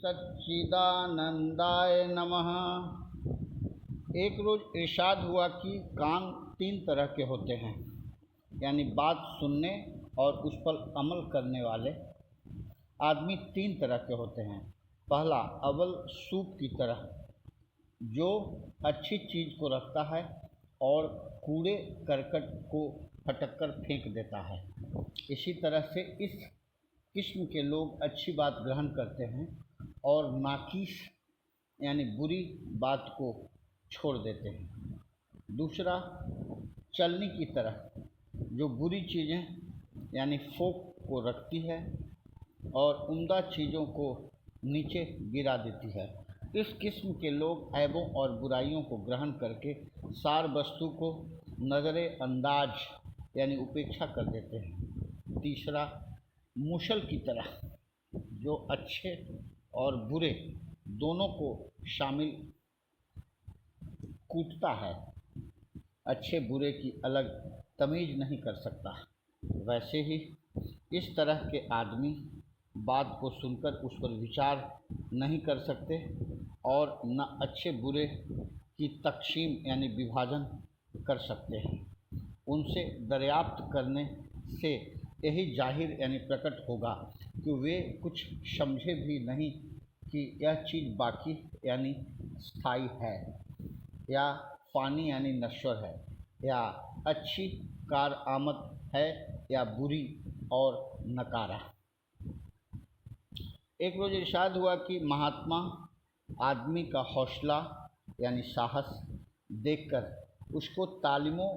सच्चिदानंदाय नमः। एक रोज़ इरशाद हुआ कि कान तीन तरह के होते हैं, यानी बात सुनने और उस पर अमल करने वाले आदमी तीन तरह के होते हैं। पहला, अव्वल सूप की तरह, जो अच्छी चीज़ को रखता है और कूड़े करकट को फटक कर फेंक देता है। इसी तरह से इस किस्म के लोग अच्छी बात ग्रहण करते हैं और नाकिस यानी बुरी बात को छोड़ देते हैं। दूसरा, चलनी की तरह, जो बुरी चीज़ें यानी फोक को रखती है और उम्दा चीज़ों को नीचे गिरा देती है। इस किस्म के लोग ऐबों और बुराइयों को ग्रहण करके सार वस्तु को नज़र-ए-अंदाज यानी उपेक्षा कर देते हैं। तीसरा, मूसल की तरह, जो अच्छे और बुरे दोनों को शामिल कूटता है, अच्छे बुरे की अलग तमीज़ नहीं कर सकता। वैसे ही इस तरह के आदमी बात को सुनकर उस पर विचार नहीं कर सकते और न अच्छे बुरे की तक़सीम यानी विभाजन कर सकते हैं। उनसे दरियाफ्त करने से यही जाहिर यानी प्रकट होगा कि वे कुछ समझे भी नहीं कि यह चीज़ बाकी यानी स्थायी है या फ़ानी यानी नश्वर है, या अच्छी कारआमद है या बुरी और नकारा। एक रोज़ इरशाद हुआ कि महात्मा आदमी का हौसला यानी साहस देखकर उसको तालीमो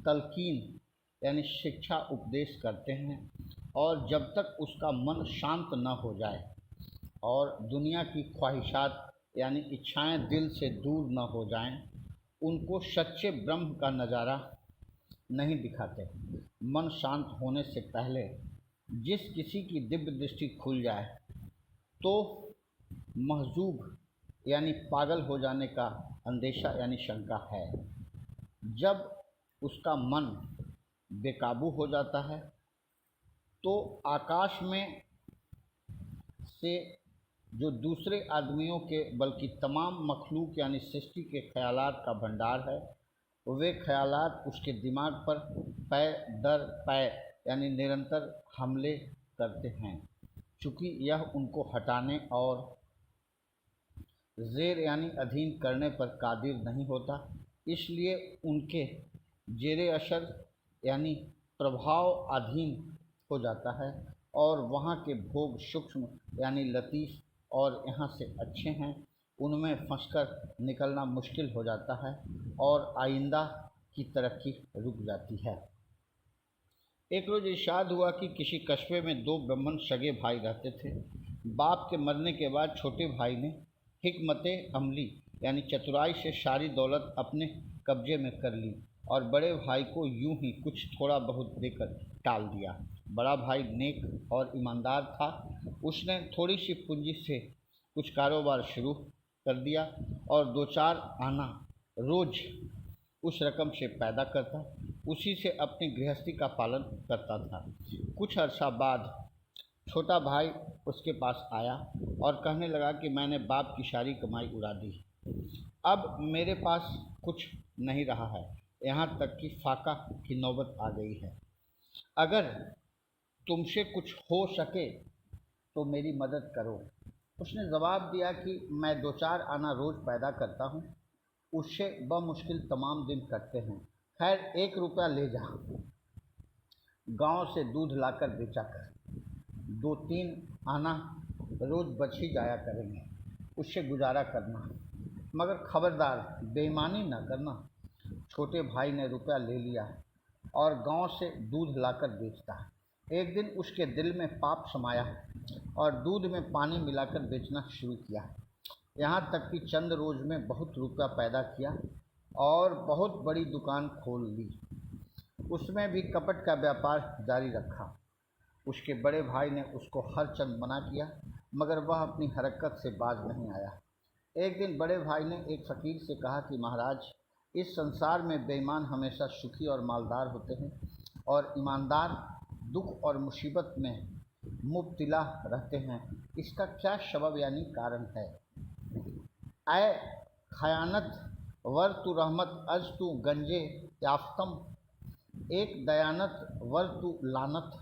तलकीन यानी शिक्षा उपदेश करते हैं, और जब तक उसका मन शांत न हो जाए और दुनिया की ख्वाहिशात यानी इच्छाएं दिल से दूर न हो जाएं, उनको सच्चे ब्रह्म का नज़ारा नहीं दिखाते। मन शांत होने से पहले जिस किसी की दिव्य दृष्टि खुल जाए तो महजूब यानी पागल हो जाने का अंदेशा यानी शंका है। जब उसका मन बेकाबू हो जाता है तो आकाश में से जो दूसरे आदमियों के बल्कि तमाम मखलूक यानी सृष्टि के ख्यालात का भंडार है, वे ख्यालात उसके दिमाग पर पै दर पै यानी निरंतर हमले करते हैं। चूँकि यह उनको हटाने और ज़ेर यानी अधीन करने पर कादिर नहीं होता, इसलिए उनके ज़ेरे असर यानी प्रभाव अधीन हो जाता है और वहाँ के भोग सूक्ष्म यानी लतीफ़ और यहाँ से अच्छे हैं, उनमें फंसकर निकलना मुश्किल हो जाता है और आइंदा की तरक्की रुक जाती है। एक रोज़ इरशाद हुआ कि किसी कस्बे में दो ब्राह्मण सगे भाई रहते थे। बाप के मरने के बाद छोटे भाई ने हिकमते अमली यानी चतुराई से सारी दौलत अपने कब्जे में कर ली और बड़े भाई को यूं ही कुछ थोड़ा बहुत देकर टाल दिया। बड़ा भाई नेक और ईमानदार था। उसने थोड़ी सी पूंजी से कुछ कारोबार शुरू कर दिया और दो चार आना रोज़ उस रकम से पैदा करता, उसी से अपनी गृहस्थी का पालन करता था। कुछ अर्सा बाद छोटा भाई उसके पास आया और कहने लगा कि मैंने बाप की सारी कमाई उड़ा दी, अब मेरे पास कुछ नहीं रहा है, यहाँ तक कि फाका की नौबत आ गई है। अगर तुमसे कुछ हो सके तो मेरी मदद करो। उसने जवाब दिया कि मैं दो चार आना रोज़ पैदा करता हूँ, उससे बमुश्किल तमाम दिन कटते हैं। खैर, 1 रुपया ले जा, गांव से दूध लाकर बेचा कर, 2-3 आना रोज़ बच ही जाया करेंगे, उससे गुजारा करना, मगर खबरदार बेईमानी न करना। छोटे भाई ने रुपया ले लिया और गांव से दूध लाकर बेचता। एक दिन उसके दिल में पाप समाया और दूध में पानी मिलाकर बेचना शुरू किया, यहाँ तक कि चंद रोज़ में बहुत रुपया पैदा किया और बहुत बड़ी दुकान खोल ली। उसमें भी कपट का व्यापार जारी रखा। उसके बड़े भाई ने उसको हर चंद मना किया, मगर वह अपनी हरकत से बाज नहीं आया। एक दिन बड़े भाई ने एक फ़कीर से कहा कि महाराज, इस संसार में बेईमान हमेशा सुखी और मालदार होते हैं और ईमानदार दुख और मुसीबत में मुब्तला रहते हैं, इसका क्या सबब यानी कारण है। ऐ खयानत वर तू रहमत अज तू गंजे याफ्तम, एक दयानत वर तू लानत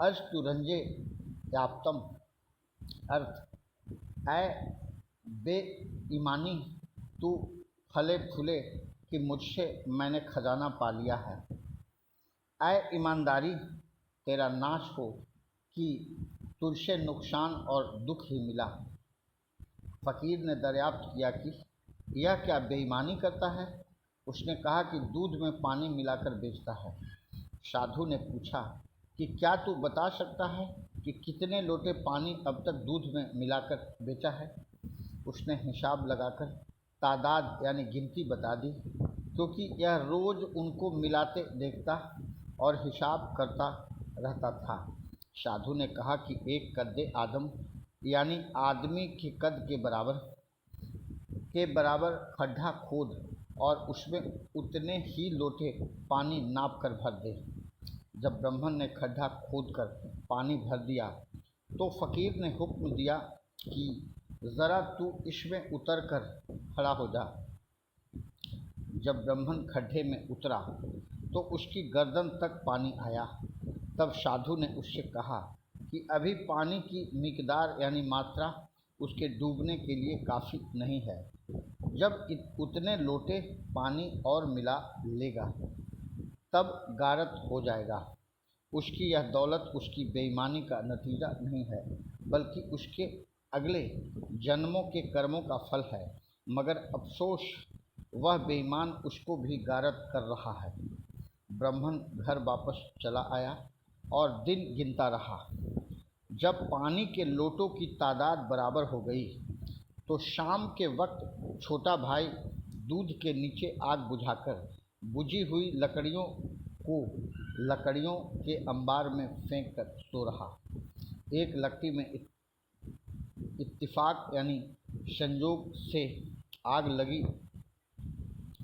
अज तू रंजे याफ्तम। अर्थ, ऐ बेईमानी तू फले फूले कि मुझसे मैंने खजाना पा लिया है। ऐ ईमानदारी तेरा नाश हो कि तुझसे नुकसान और दुख ही मिला। फ़कीर ने दरियाफ्त किया कि यह क्या बेईमानी करता है। उसने कहा कि दूध में पानी मिलाकर बेचता है। साधु ने पूछा कि क्या तू बता सकता है कि कितने लोटे पानी अब तक दूध में मिलाकर बेचा है। उसने हिसाब लगाकर तादाद यानी गिनती बता दी, क्योंकि यह रोज़ उनको मिलाते देखता और हिसाब करता रहता था। साधु ने कहा कि एक कद्दे आदम यानी आदमी के कद के बराबर खड्डा खोद और उसमें उतने ही लोटे पानी नाप कर भर दे। जब ब्राह्मण ने खड्डा खोदकर पानी भर दिया तो फ़कीर ने हुक्म दिया कि ज़रा तू इसमें उतर कर खड़ा हो जा। जब ब्राह्मण खड्डे में उतरा तो उसकी गर्दन तक पानी आया। तब साधु ने उससे कहा कि अभी पानी की मिकदार यानी मात्रा उसके डूबने के लिए काफ़ी नहीं है। जब उतने लोटे पानी और मिला लेगा तब गारत हो जाएगा। उसकी यह दौलत उसकी बेईमानी का नतीजा नहीं है, बल्कि उसके अगले जन्मों के कर्मों का फल है। मगर अफसोस, वह बेईमान उसको भी गारत कर रहा है। ब्राह्मण घर वापस चला आया और दिन गिनता रहा। जब पानी के लोटों की तादाद बराबर हो गई तो शाम के वक्त छोटा भाई दूध के नीचे आग बुझाकर बुझी हुई लकड़ियों को लकड़ियों के अंबार में फेंक कर सो रहा। एक लकड़ी में इत्तिफाक यानी संयोग से आग लगी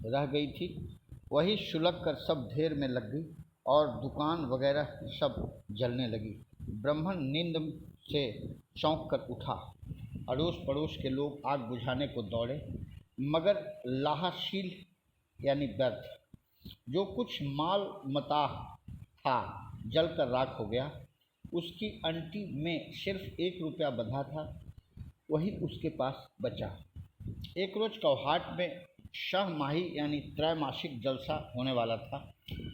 रह गई थी, वही सुलग कर सब ढेर में लग गई और दुकान वगैरह सब जलने लगी। ब्राह्मण नींद से चौंक कर उठा। अड़ोस पड़ोस के लोग आग बुझाने को दौड़े, मगर लाहशील यानी व्यर्थ। जो कुछ माल मताह था जलकर राख हो गया। उसकी अंटी में सिर्फ 1 रुपया बंधा था, वही उसके पास बचा। एक रोज़ कौहाट में शाह माही यानी त्रैमासिक जलसा होने वाला था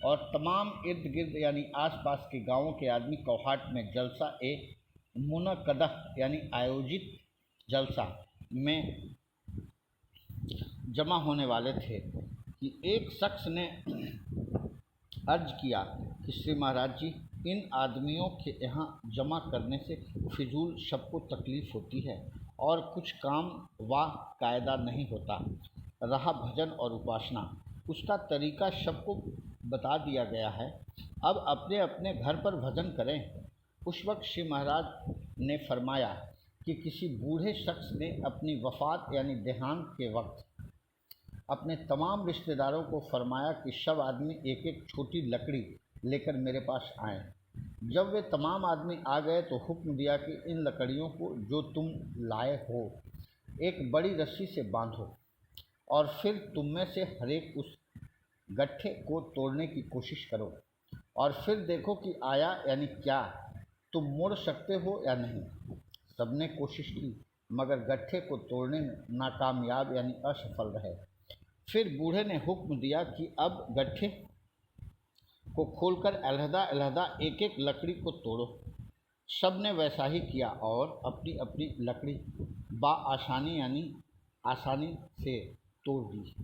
और तमाम इर्द गिर्द यानी आसपास के गांवों के आदमी कौहाट में जलसा मुनक़दह यानी आयोजित जलसा में जमा होने वाले थे कि एक शख्स ने अर्ज किया कि श्री महाराज जी, इन आदमियों के यहाँ जमा करने से फिजूल सबको तकलीफ़ होती है और कुछ काम व कायदा नहीं होता। रहा भजन और उपासना, उसका तरीका सबको बता दिया गया है। अब अपने अपने घर पर भजन करें। उस वक्त श्री महाराज ने फरमाया कि किसी बूढ़े शख्स ने अपनी वफ़ात यानी देहांत के वक्त अपने तमाम रिश्तेदारों को फरमाया कि सब आदमी एक एक छोटी लकड़ी लेकर मेरे पास आएं। जब वे तमाम आदमी आ गए तो हुक्म दिया कि इन लकड़ियों को जो तुम लाए हो एक बड़ी रस्सी से बांधो और फिर तुम में से हरेक उस गट्ठे को तोड़ने की कोशिश करो और फिर देखो कि आया यानी क्या तुम मोड़ सकते हो या नहीं। सबने कोशिश की, मगर गट्ठे को तोड़ने में नाकामयाब यानी असफल रहे। फिर बूढ़े ने हुक्म दिया कि अब गट्ठे को खोलकर अलहदा एक एक लकड़ी को तोड़ो। सब ने वैसा ही किया और अपनी अपनी लकड़ी आसानी यानी आसानी से तोड़ दी।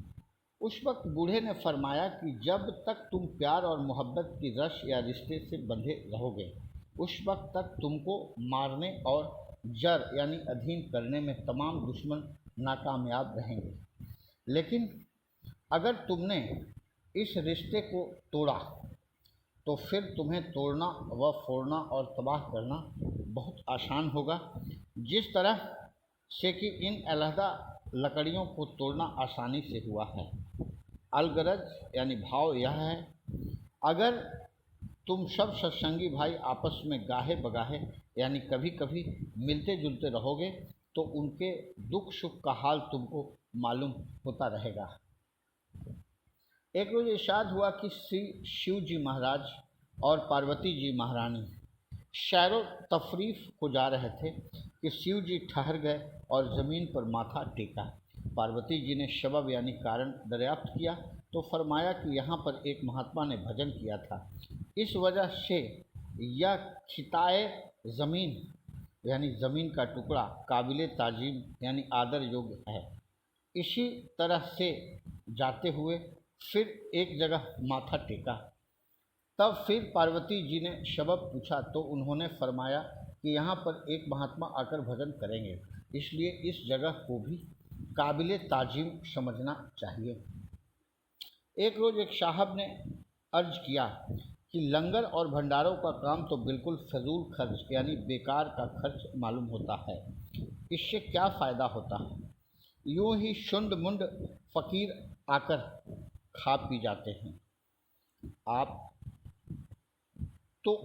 उस वक्त बूढ़े ने फरमाया कि जब तक तुम प्यार और मोहब्बत की रश या रिश्ते से बंधे रहोगे, उस वक्त तक तुमको मारने और जर यानी अधीन करने में तमाम दुश्मन नाकामयाब रहेंगे। लेकिन अगर तुमने इस रिश्ते को तोड़ा तो फिर तुम्हें तोड़ना व फोड़ना और तबाह करना बहुत आसान होगा, जिस तरह से कि इन अलहदा लकड़ियों को तोड़ना आसानी से हुआ है। अलगरज यानी भाव यह है, अगर तुम सब सत्संगी भाई आपस में गाहे बगाहे यानी कभी कभी मिलते जुलते रहोगे तो उनके दुख सुख का हाल तुमको मालूम होता रहेगा। एक रोज इरशाद हुआ कि श्री शिव जी महाराज और पार्वती जी महारानी सैरो तफरीफ को जा रहे थे कि शिव जी ठहर गए और ज़मीन पर माथा टेका। पार्वती जी ने सबब यानी कारण दरियाफ्त किया तो फरमाया कि यहाँ पर एक महात्मा ने भजन किया था, इस वजह से यह खिताए ज़मीन यानी ज़मीन का टुकड़ा काबिल ताजीम यानी आदर योग्य है। इसी तरह से जाते हुए फिर एक जगह माथा टेका। तब फिर पार्वती जी ने सबब पूछा तो उन्होंने फरमाया कि यहाँ पर एक महात्मा आकर भजन करेंगे, इसलिए इस जगह को भी काबिल ताजीम समझना चाहिए। एक रोज़ एक साहब ने अर्ज किया कि लंगर और भंडारों का काम तो बिल्कुल फजूल खर्च यानी बेकार का खर्च मालूम होता है, इससे क्या फ़ायदा होता है, यूँ ही शुंड मुंड फ़कीर आकर खा पी जाते हैं।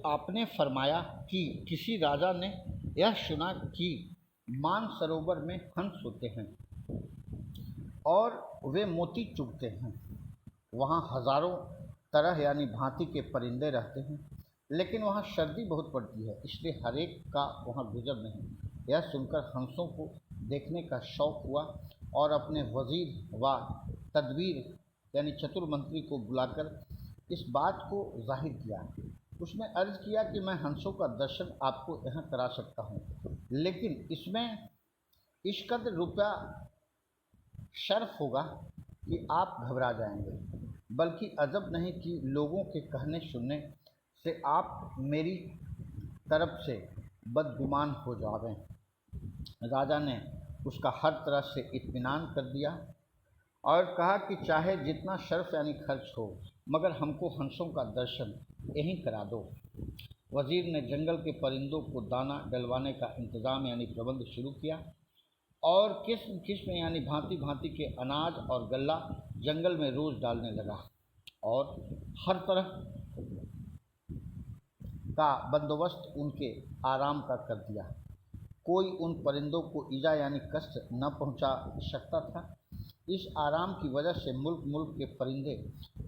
आपने फरमाया कि किसी राजा ने यह सुना कि मानसरोवर में हंस होते हैं और वे मोती चुगते हैं। वहाँ हज़ारों तरह यानी भांति के परिंदे रहते हैं, लेकिन वहाँ सर्दी बहुत पड़ती है, इसलिए हर एक का वहाँ गुजर नहीं। यह सुनकर हंसों को देखने का शौक़ हुआ और अपने वज़ीर व तदबीर यानी चतुर मंत्री को बुलाकर इस बात को जाहिर किया। उसने अर्ज़ किया कि मैं हंसों का दर्शन आपको यहाँ करा सकता हूँ, लेकिन इसमें इस कदर रुपया शर्फ होगा कि आप घबरा जाएंगे, बल्कि अजब नहीं कि लोगों के कहने सुनने से आप मेरी तरफ से बदगुमान हो जावें। राजा ने उसका हर तरह से इत्मीनान कर दिया और कहा कि चाहे जितना शर्फ यानी खर्च हो, मगर हमको हंसों का दर्शन यहीं करा दो। वज़ीर ने जंगल के परिंदों को दाना डलवाने का इंतज़ाम यानी प्रबंध शुरू किया और किस्म किस्म यानी भांति भांति के अनाज और गल्ला जंगल में रोज़ डालने लगा और हर तरह का बंदोबस्त उनके आराम का कर दिया। कोई उन परिंदों को ईजा यानी कष्ट न पहुंचा सकता था। इस आराम की वजह से मुल्क मुल्क के परिंदे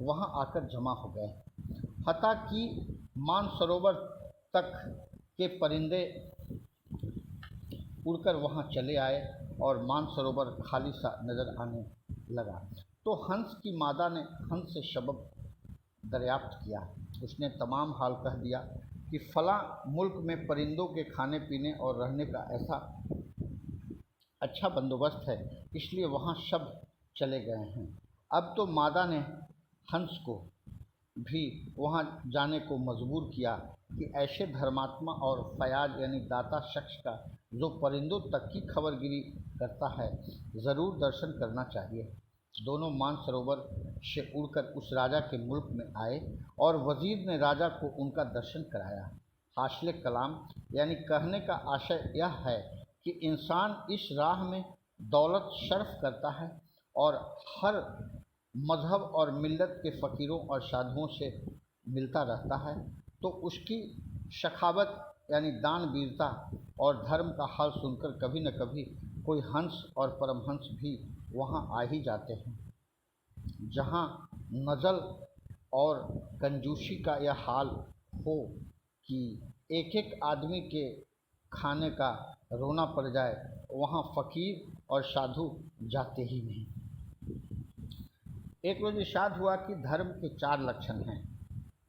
वहां आकर जमा हो गए, हत्ता कि मानसरोवर तक के परिंदे उड़कर वहां चले आए और मानसरोवर खाली सा नज़र आने लगा। तो हंस की मादा ने हंस से सबब दरियाफ्त किया। उसने तमाम हाल कह दिया कि फ़लाँ मुल्क में परिंदों के खाने पीने और रहने का ऐसा अच्छा बंदोबस्त है, इसलिए वहाँ सब चले गए हैं। अब तो मादा ने हंस को भी वहाँ जाने को मजबूर किया कि ऐसे धर्मात्मा और फयाज यानी दाता शख्स का जो परिंदों तक की खबरगिरी करता है ज़रूर दर्शन करना चाहिए। दोनों मानसरोवर से उड़कर उस राजा के मुल्क में आए और वज़ीर ने राजा को उनका दर्शन कराया। हासिल कलाम यानी कहने का आशय यह है कि इंसान इस राह में दौलत शर्फ करता है और हर मज़हब और मिल्लत के फ़कीरों और साधुओं से मिलता रहता है, तो उसकी सखावत यानी दान वीरता और धर्म का हाल सुनकर कभी न कभी कोई हंस और परमहंस भी वहाँ आ ही जाते हैं। जहाँ नज़ल और कंजूसी का यह हाल हो कि एक एक आदमी के खाने का रोना पड़ जाए, वहाँ फ़कीर और साधु जाते ही नहीं। एक रोज़ इरशाद हुआ कि धर्म के 4 लक्षण हैं।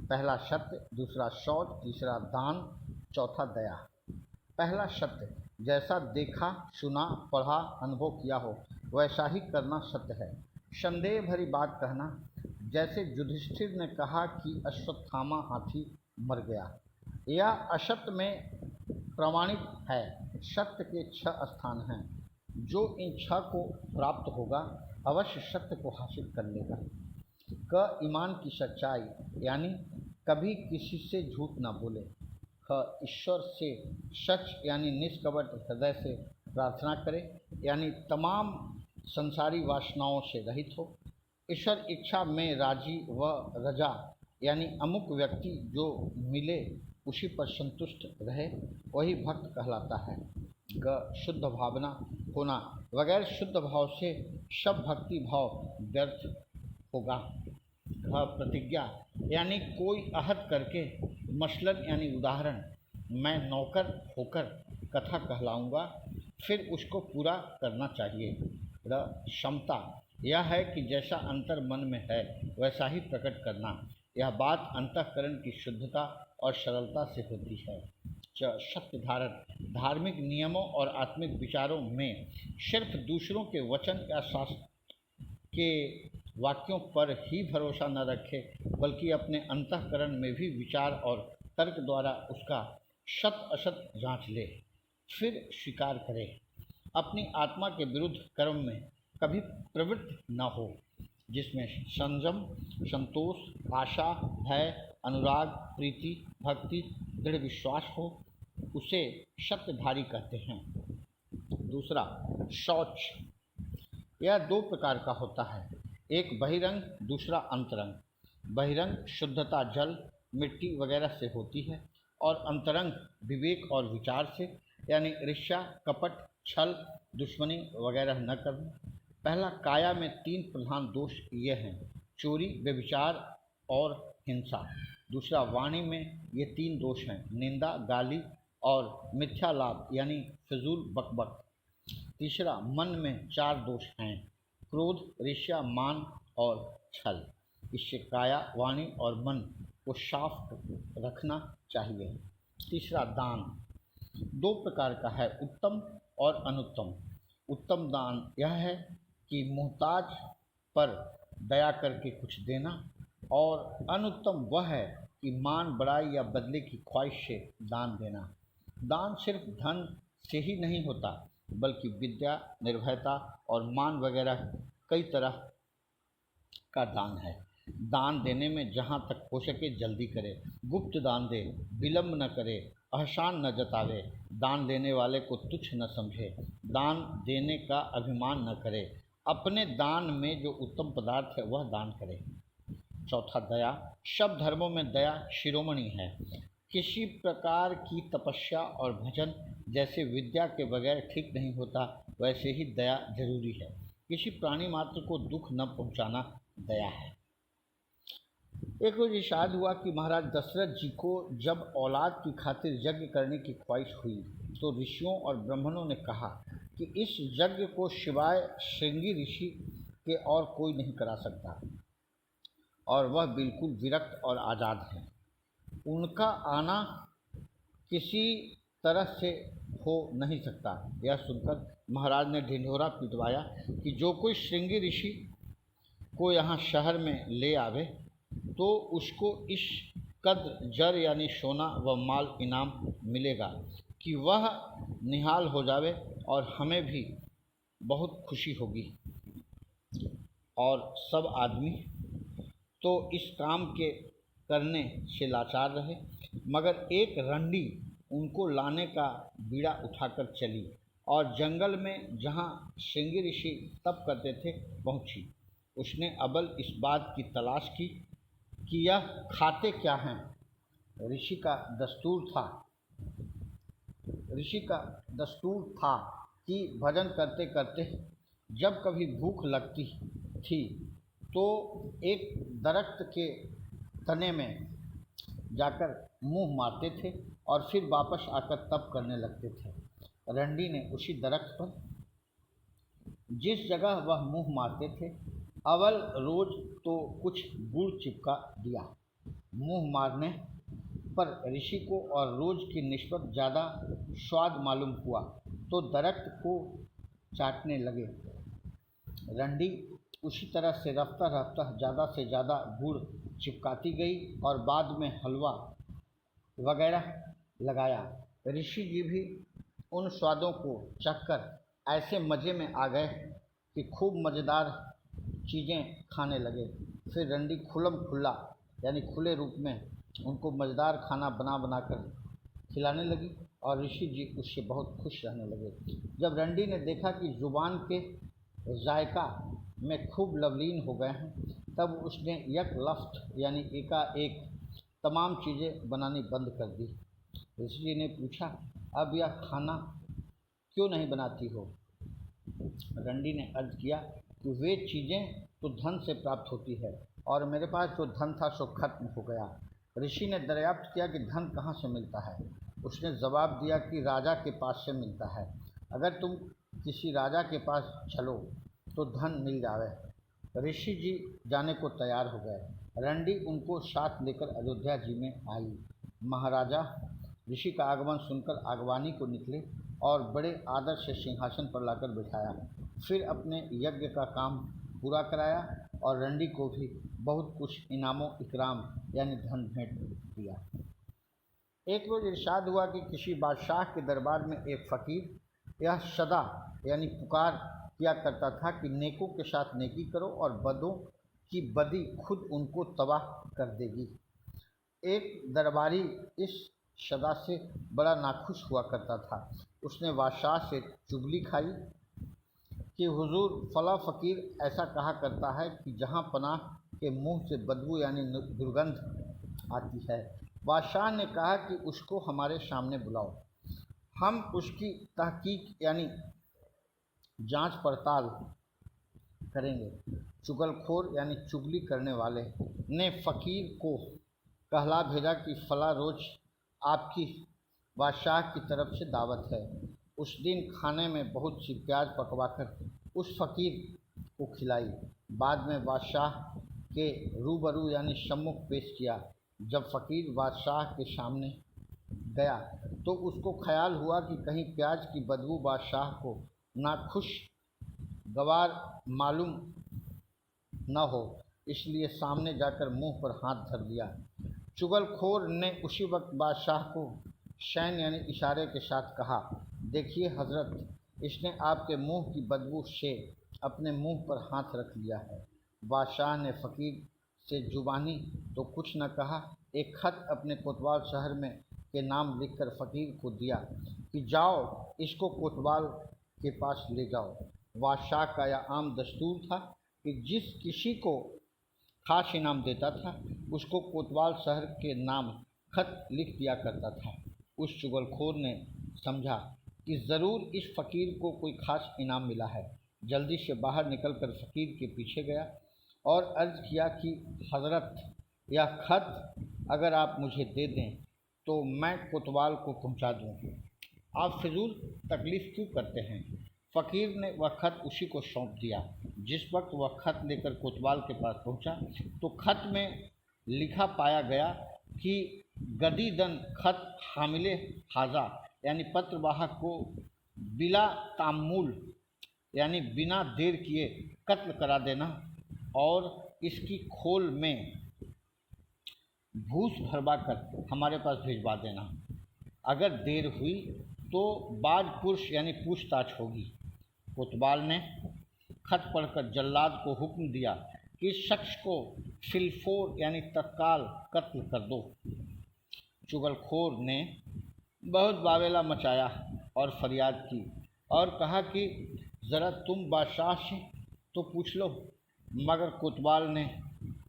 पहला सत्य, दूसरा शौच, तीसरा दान, चौथा दया। पहला सत्य, जैसा देखा सुना पढ़ा अनुभव किया हो वैसा ही करना सत्य है। संदेह भरी बात कहना, जैसे युधिष्ठिर ने कहा कि अश्वत्थामा हाथी मर गया, यह असत्य में प्रमाणित है। सत्य के 6 स्थान हैं, जो इन 6 को प्राप्त होगा अवश्य सत्य को हासिल कर लेगा। क ईमान की सच्चाई यानी कभी किसी से झूठ ना बोले। ख ईश्वर से सच यानी निष्कपट हृदय से प्रार्थना करे यानी तमाम संसारी वासनाओं से रहित हो। ईश्वर इच्छा में राजी व रजा यानी अमुक व्यक्ति जो मिले उसी पर संतुष्ट रहे, वही भक्त कहलाता है। ग शुद्ध भावना होना, बगैर शुद्ध भाव से सब भक्ति भाव व्यर्थ होगा। घ प्रतिज्ञा, यानी कोई अहद करके, मसलन यानी उदाहरण, मैं नौकर होकर कथा कहलाऊँगा, फिर उसको पूरा करना चाहिए। र क्षमता, यह है कि जैसा अंतर मन में है वैसा ही प्रकट करना। यह बात अंतःकरण की शुद्धता और सरलता से होती है। च सत्य धारण, धार्मिक नियमों और आत्मिक विचारों में सिर्फ दूसरों के वचन या शास्त्र के वाक्यों पर ही भरोसा न रखे, बल्कि अपने अंतःकरण में भी विचार और तर्क द्वारा उसका सत असत जांच ले, फिर स्वीकार करे। अपनी आत्मा के विरुद्ध कर्म में कभी प्रवृत्त न हो, जिसमें संयम, संतोष, आशा, भय, अनुराग, प्रीति, भक्ति, दृढ़ विश्वास हो, उसे सत्यधारी कहते हैं। दूसरा, शौच। यह दो प्रकार का होता है, एक बहिरंग, दूसरा अंतरंग। बहिरंग शुद्धता जल, मिट्टी वगैरह से होती है, और अंतरंग विवेक और विचार से, यानी ईर्ष्या, कपट, छल, दुश्मनी वगैरह न करना। पहला, काया में 3 प्रधान दोष ये हैं, चोरी, व्यभिचार और हिंसा। दूसरा, वाणी में ये 3 दोष हैं, निंदा, गाली और मिथ्या लाभ यानी फिजूल बकबक। तीसरा, मन में 4 दोष हैं, क्रोध, ईर्ष्या, मान और छल। इससे काया, वाणी और मन को साफ रखना चाहिए। तीसरा, दान 2 प्रकार का है, उत्तम और अनुत्तम। उत्तम दान यह है कि मोहताज पर दया करके कुछ देना, और अनुत्तम वह है कि मान, बड़ाई या बदले की ख्वाहिश से दान देना। दान सिर्फ धन से ही नहीं होता, बल्कि विद्या, निर्भयता और मान वगैरह कई तरह का दान है। दान देने में जहाँ तक हो सके जल्दी करे, गुप्त दान दे, विलम्ब न करे, एहसान न जतावे, दान लेने वाले को तुच्छ न समझे, दान देने का अभिमान न करे, अपने दान में जो उत्तम पदार्थ है वह दान करे। चौथा, दया। सब धर्मों में दया शिरोमणि है। किसी प्रकार की तपस्या और भजन जैसे विद्या के बगैर ठीक नहीं होता, वैसे ही दया जरूरी है। किसी प्राणी मात्र को दुख न पहुंचाना दया है। एक रोज इरशाद हुआ कि महाराज दशरथ जी को जब औलाद की खातिर यज्ञ करने की ख्वाहिश हुई, तो ऋषियों और ब्राह्मणों ने कहा कि इस यज्ञ को सिवाय श्रृंगी ऋषि के और कोई नहीं करा सकता, और वह बिल्कुल विरक्त और आज़ाद है। उनका आना किसी तरह से हो नहीं सकता। यह सुनकर महाराज ने ढिंढोरा पिटवाया कि जो कोई श्रृंगी ऋषि को यहाँ शहर में ले आवे, तो उसको इस कद्र जर यानी सोना व माल इनाम मिलेगा कि वह निहाल हो जावे, और हमें भी बहुत खुशी होगी। और सब आदमी तो इस काम के करने से लाचार रहे, मगर एक रंडी उनको लाने का बीड़ा उठाकर चली, और जंगल में जहाँ श्रृंगी ऋषि तप करते थे पहुँची। उसने अबल इस बात की तलाश की कि यह खाते क्या हैं। ऋषि का दस्तूर था कि भजन करते करते जब कभी भूख लगती थी तो एक दरख्त के तने में जाकर मुंह मारते थे और फिर वापस आकर तप करने लगते थे। रंडी ने उसी दरख्त पर जिस जगह वह मुंह मारते थे अवल रोज तो कुछ गुड़ चिपका दिया। मुंह मारने पर ऋषि को और रोज की निस्बत ज़्यादा स्वाद मालूम हुआ, तो दरख्त को चाटने लगे। रंडी उसी तरह से रफ्ता रफ्ता ज़्यादा से ज़्यादा गुड़ चिपकाती गई और बाद में हलवा वगैरह लगाया। ऋषि जी भी उन स्वादों को चखकर ऐसे मज़े में आ गए कि खूब मज़ेदार चीज़ें खाने लगे। फिर रंडी खुल्लम खुल्ला यानी खुले रूप में उनको मज़ेदार खाना बना बना कर खिलाने लगी, और ऋषि जी उससे बहुत खुश रहने लगे। जब रंडी ने देखा कि ज़ुबान के जायका में खूब लवलीन हो गए हैं तब उसने यक लफ्त यानी एकाएक तमाम चीज़ें बनानी बंद कर दी। ऋषि जी ने पूछा, अब यह खाना क्यों नहीं बनाती हो? रंडी ने अर्ज किया कि वे चीज़ें तो धन से प्राप्त होती है और मेरे पास जो धन था सो खत्म हो गया। ऋषि ने दरियाफ्त किया कि धन कहाँ से मिलता है? उसने जवाब दिया कि राजा के पास से मिलता है। अगर तुम किसी राजा के पास चलो तो धन मिल जावे। ऋषि जी जाने को तैयार हो गए। रंडी उनको साथ लेकर अयोध्या जी में आई। महाराजा ऋषि का आगमन सुनकर आगवानी को निकले और बड़े आदर से सिंहासन पर लाकर बिठाया। फिर अपने यज्ञ का काम पूरा कराया और रंडी को भी बहुत कुछ इनामों इकराम यानी धन भेंट दिया। एक रोज़ इरशाद हुआ कि किसी बादशाह के दरबार में एक फ़कीर यह सदा यानी पुकार किया करता था कि नेकों के साथ नेकी करो और बदों की बदी खुद उनको तबाह कर देगी। एक दरबारी इस सदा से बड़ा नाखुश हुआ करता था। उसने बादशाह से चुगली खाई कि हुजूर फला फ़कीर ऐसा कहा करता है कि जहाँ पनाह के मुंह से बदबू यानी दुर्गंध आती है। बादशाह ने कहा कि उसको हमारे सामने बुलाओ, हम उसकी तहकीक यानी जांच पड़ताल करेंगे। चुगलखोर यानी चुगली करने वाले ने फ़कीर को कहला भेजा कि फ़ला रोज़ आपकी बादशाह की तरफ से दावत है। उस दिन खाने में बहुत सी प्याज पकवाकर उस फ़कीर को खिलाई। बाद में बादशाह के रूबरू यानी सम्मुख पेश किया। जब फ़कीर बादशाह के सामने गया तो उसको ख्याल हुआ कि कहीं प्याज की बदबू बादशाह को नाखुश गवार मालूम न हो, इसलिए सामने जाकर मुंह पर हाथ धर दिया। चुगलखोर ने उसी वक्त बादशाह को शैन यानी इशारे के साथ कहा, देखिए हजरत, इसने आपके मुंह की बदबू से अपने मुंह पर हाथ रख लिया है। बादशाह ने फ़कीर से जुबानी तो कुछ न कहा, एक खत अपने कोतवाल शहर में के नाम लिखकर फ़कीर को दिया कि जाओ इसको कोतवाल के पास ले जाओ। बादशाह का यह आम दस्तूर था कि जिस किसी को खास इनाम देता था उसको कोतवाल शहर के नाम खत लिख दिया करता था। उस चुगलखोर ने समझा कि ज़रूर इस फ़कीर को कोई खास इनाम मिला है। जल्दी से बाहर निकलकर फ़कीर के पीछे गया और अर्ज़ किया कि हज़रत, यह खत अगर आप मुझे दे दें तो मैं कोतवाल को पहुंचा दूं। आप फिजूल तकलीफ़ क्यों करते हैं? फ़कीर ने वह खत उसी को सौंप दिया। जिस वक्त वह खत लेकर कोतवाल के पास पहुंचा तो खत में लिखा पाया गया कि गदीदन खत हामिले हाजा यानी पत्रवाहक को बिला तामुल यानी बिना देर किए कत्ल करा देना और इसकी खोल में भूस भरवा कर हमारे पास भिजवा देना। अगर देर हुई तो बाज पुरुष यानी पूछताछ होगी। कोतवाल ने खत पढ़कर जल्लाद को हुक्म दिया कि इस शख्स को फिलफोर यानी तत्काल कत्ल कर दो। चुगलखोर ने बहुत बावेला मचाया और फरियाद की और कहा कि ज़रा तुम बादशाह से तो पूछ लो, मगर कोतवाल ने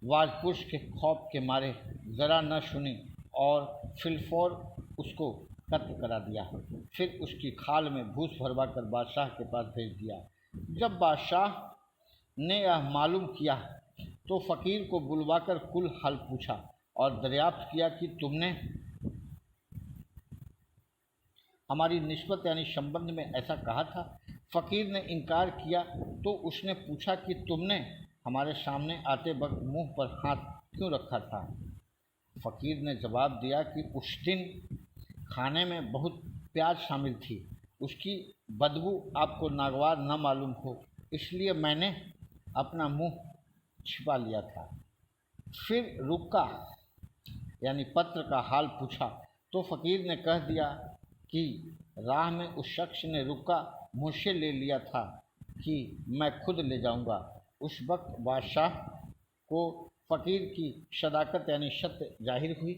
वाजपुरुष के खौफ के मारे ज़रा न सुनी और फिलफौर उसको कत्ल करा दिया। फिर उसकी खाल में भूस भरवा कर बादशाह के पास भेज दिया। जब बादशाह ने यह मालूम किया तो फ़कीर को बुलवाकर कुल हाल पूछा और दरियाफ्त किया कि तुमने हमारी निस्बत यानी संबंध में ऐसा कहा था। फ़कीर ने इनकार किया तो उसने पूछा कि तुमने हमारे सामने आते वक्त मुंह पर हाथ क्यों रखा था? फ़कीर ने जवाब दिया कि उस दिन खाने में बहुत प्याज शामिल थी, उसकी बदबू आपको नागवार न मालूम हो, इसलिए मैंने अपना मुंह छिपा लिया था। फिर रुक्का यानी पत्र का हाल पूछा तो फ़कीर ने कह दिया कि राह में उस शख्स ने रुक्का मुझसे ले लिया था कि मैं खुद ले जाऊंगा। उस वक्त बादशाह को फ़कीर की सदाकत यानी सत्य जाहिर हुई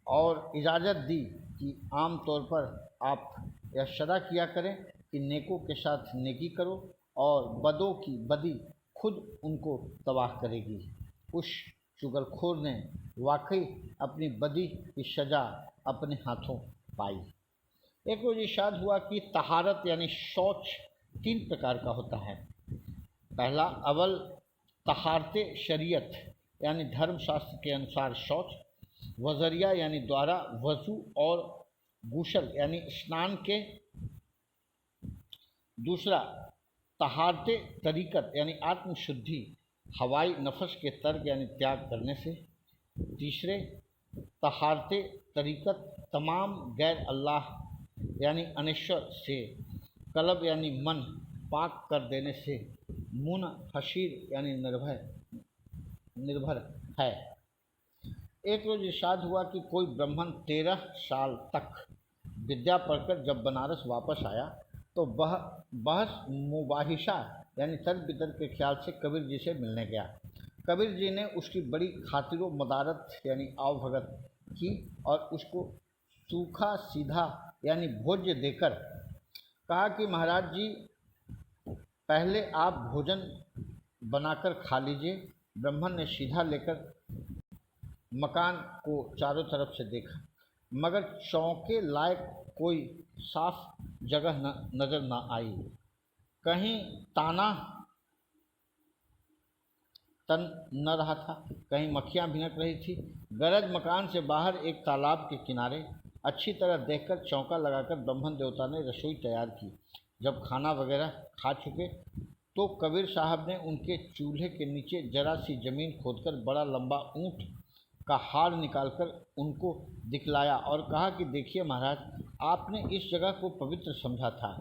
और इजाज़त दी कि आम तौर पर आप यह सदा किया करें कि नेकों के साथ नेकी करो और बदों की बदी खुद उनको तबाह करेगी। उस चुगलखोर ने वाकई अपनी बदी की सज़ा अपने हाथों पाई। एक रोज़ इरशाद हुआ कि तहारत यानी शौच 3 प्रकार का होता है। पहला, अव्वल तहारते शरीयत यानी धर्मशास्त्र के अनुसार शौच, वज़रिया यानी द्वारा, वज़ू और गुसल यानी स्नान के। दूसरा, तहारते तरीक़त यानी आत्मशुद्धि, हवाई नफस के तर्क यानी त्याग करने से। तीसरे, तहारते तरीक़त तमाम गैर अल्लाह यानी अनेश्वर से कल्ब यानी मन पाक कर देने से। मुनहशिर यानी निर्भर है। एक रोज़ इरशाद हुआ कि कोई ब्राह्मण 13 साल तक विद्या पढ़कर जब बनारस वापस आया तो बहस मुबाहिशा यानी तर्क वितर्क के ख्याल से कबीर जी से मिलने गया। कबीर जी ने उसकी बड़ी खातिरो मदारत यानी आवभगत की और उसको सूखा सीधा यानी भोज्य देकर कहा कि महाराज जी, पहले आप भोजन बनाकर खा लीजिए। ब्राह्मण ने सीधा लेकर मकान को चारों तरफ से देखा, मगर चौके लायक कोई साफ जगह नज़र न आई। कहीं ताना तन न रहा था, कहीं मक्खियाँ भिनक रही थी। गरज मकान से बाहर एक तालाब के किनारे अच्छी तरह देखकर चौका लगाकर ब्राह्मण देवता ने रसोई तैयार की। जब खाना वगैरह खा चुके तो कबीर साहब ने उनके चूल्हे के नीचे जरा सी ज़मीन खोदकर बड़ा लंबा ऊँट का हार निकालकर उनको दिखलाया और कहा कि देखिए महाराज, आपने इस जगह को पवित्र समझा था।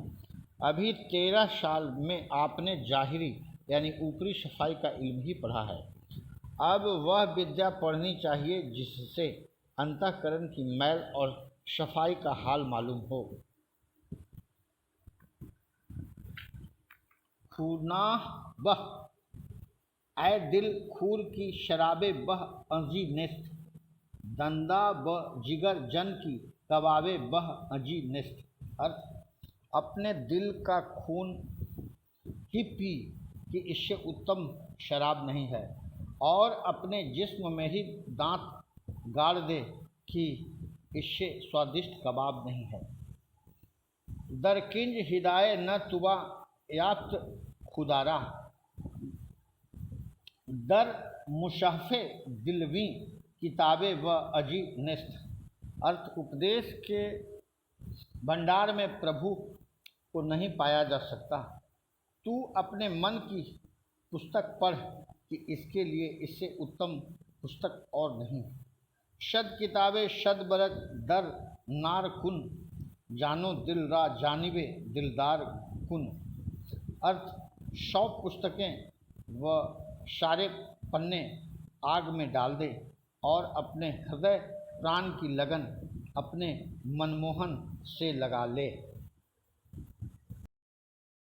अभी 13 साल में आपने जाहिरी यानी ऊपरी सफाई का इल्म ही पढ़ा है। अब वह विद्या पढ़नी चाहिए जिससे अंतःकरण की मैल और सफाई का हाल मालूम हो। खूनाह बह ऐ दिल खूर की शराबे बह अजी नेस्त, दंदा ब जिगर जन की कबाबे बह अजी नेस्त। अर्थ, अपने दिल का खून ही पी कि इससे उत्तम शराब नहीं है, और अपने जिस्म में ही दांत गाड़ दे कि इससे स्वादिष्ट कबाब नहीं है। दरकिंज हिदाय न तुबा याफ्त खुदारा, दर मुशफ़े दिलवी किताबे व अजी नेस्त। अर्थ, उपदेश के भंडार में प्रभु को नहीं पाया जा सकता। तू अपने मन की पुस्तक पढ़ कि इसके लिए इससे उत्तम पुस्तक और नहीं। शद किताबे शद बरक दर नार कुन, जानो दिल रा जानिबे दिलदार कुन। अर्थ, 100 पुस्तकें व सारे पन्ने आग में डाल दे और अपने हृदय प्राण की लगन अपने मनमोहन से लगा ले।